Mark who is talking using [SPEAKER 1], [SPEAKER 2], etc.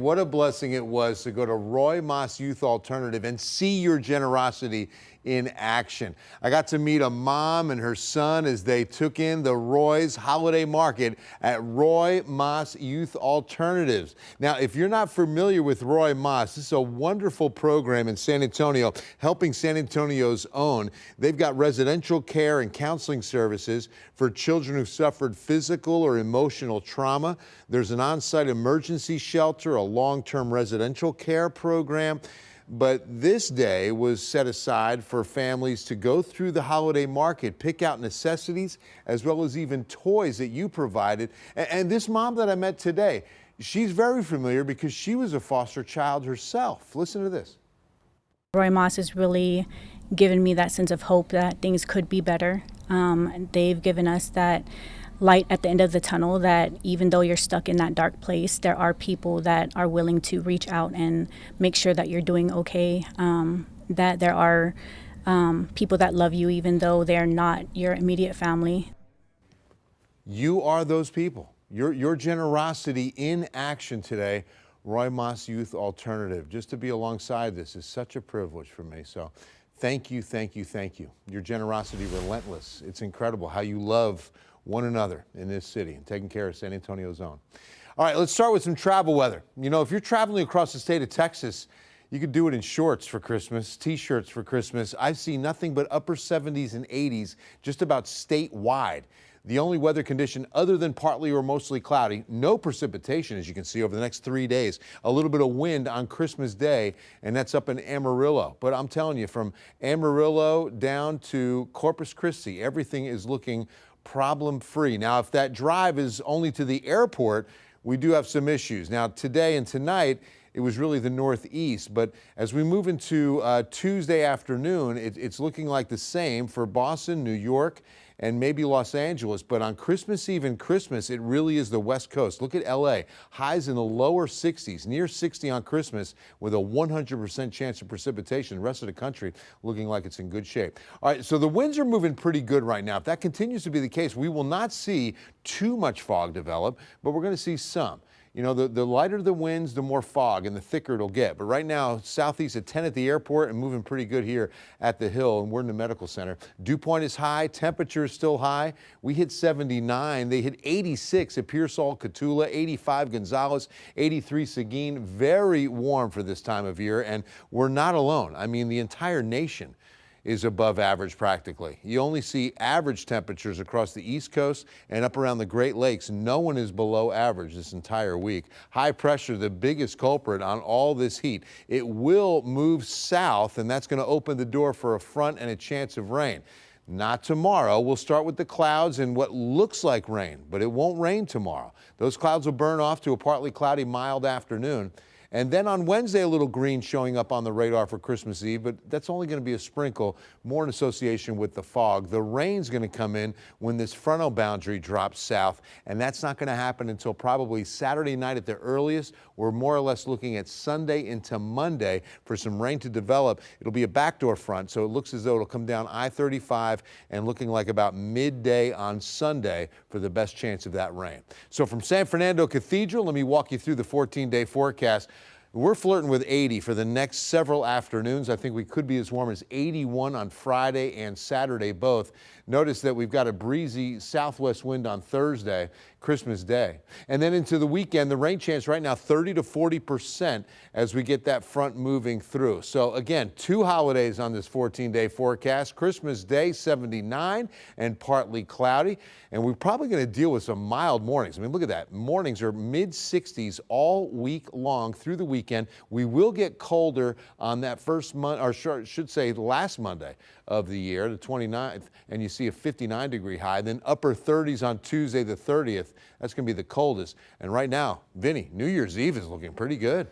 [SPEAKER 1] What a blessing it was to go to Roy Moss Youth Alternative and see your generosity in action. I got to meet a mom and her son as they took in the Roy's Holiday Market at Roy Moss Youth Alternatives. Now, if you're not familiar with Roy Moss, this is a wonderful program in San Antonio, helping San Antonio's own. They've got residential care and counseling services for children who've suffered physical or emotional trauma. There's an on-site emergency shelter, a long-term residential care program. But this day was set aside for families to go through the holiday market, pick out necessities, as well as even toys that you provided. And this mom that I met today, she's very familiar because she was a foster child herself. Listen to this.
[SPEAKER 2] Roy Moss has really given me that sense of hope that things could be better. They've given us that light at the end of the tunnel, that even though you're stuck in that dark place, there are people that are willing to reach out and make sure that you're doing okay, that there are people that love you even though they're not your immediate family.
[SPEAKER 1] You are those people. Your generosity in action today, Roy Moss Youth Alternative. Just to be alongside this is such a privilege for me. So thank you, thank you, thank you. Your generosity relentless. It's incredible how you love one another in this city and taking care of San Antonio's own. All right, let's start with some travel weather. You know, if you're traveling across the state of Texas, you could do it in shorts for Christmas, t-shirts for Christmas. I see nothing but upper 70s and 80s just about statewide. The only weather condition other than partly or mostly cloudy, no precipitation as you can see over the next 3 days. A little bit of wind on Christmas Day, and that's up in Amarillo. But I'm telling you, from Amarillo down to Corpus Christi, everything is looking problem-free. Now, if that drive is only to the airport, we do have some issues. Now, today and tonight, it was really the northeast, but as we move into Tuesday afternoon, it's looking like the same for Boston, New York, and maybe Los Angeles. But on Christmas Eve and Christmas, it really is the West Coast. Look at LA, highs in the lower 60s, near 60 on Christmas with a 100% chance of precipitation. The rest of the country looking like it's in good shape. All right, so the winds are moving pretty good right now. If that continues to be the case, we will not see too much fog develop, but we're going to see some. You know, the lighter the winds, the more fog and the thicker it'll get. But right now, southeast at 10 at the airport and moving pretty good here at the Hill, and we're in the medical center. Dew point is high, temperature is still high. We hit 79. They hit 86 at Pearsall, Cotulla, 85 Gonzales, 83 Seguin. Very warm for this time of year, and we're not alone. I mean, the entire nation is above average practically. You only see average temperatures across the East Coast and up around the Great Lakes. No one is below average this entire week. High pressure, the biggest culprit on all this heat. It will move south, and that's going to open the door for a front and a chance of rain. Not tomorrow. We'll start with the clouds and what looks like rain, but it won't rain tomorrow. Those clouds will burn off to a partly cloudy, mild afternoon. And then on Wednesday, a little green showing up on the radar for Christmas Eve, but that's only going to be a sprinkle, more in association with the fog. The rain's going to come in when this frontal boundary drops south, and that's not going to happen until probably Saturday night at the earliest. We're more or less looking at Sunday into Monday for some rain to develop. It'll be a backdoor front, so it looks as though it'll come down I-35 and looking like about midday on Sunday for the best chance of that rain. So from San Fernando Cathedral, let me walk you through the 14-day forecast. We're flirting with 80 for the next several afternoons. I think we could be as warm as 81 on Friday and Saturday both. Notice that we've got a breezy southwest wind on Thursday, Christmas Day. And then into the weekend, the rain chance right now 30 to 40% as we get that front moving through. So again, two holidays on this 14-day forecast. Christmas Day 79 and partly cloudy. And we're probably going to deal with some mild mornings. I mean, look at that. Mornings are mid-60s all week long through the weekend. We will get colder on that first month, or should say last Monday of the year, the 29th, and you see a 59-degree high. Then upper 30s on Tuesday the 30th. That's going to be the coldest. And right now, Vinny, New Year's Eve is looking pretty good.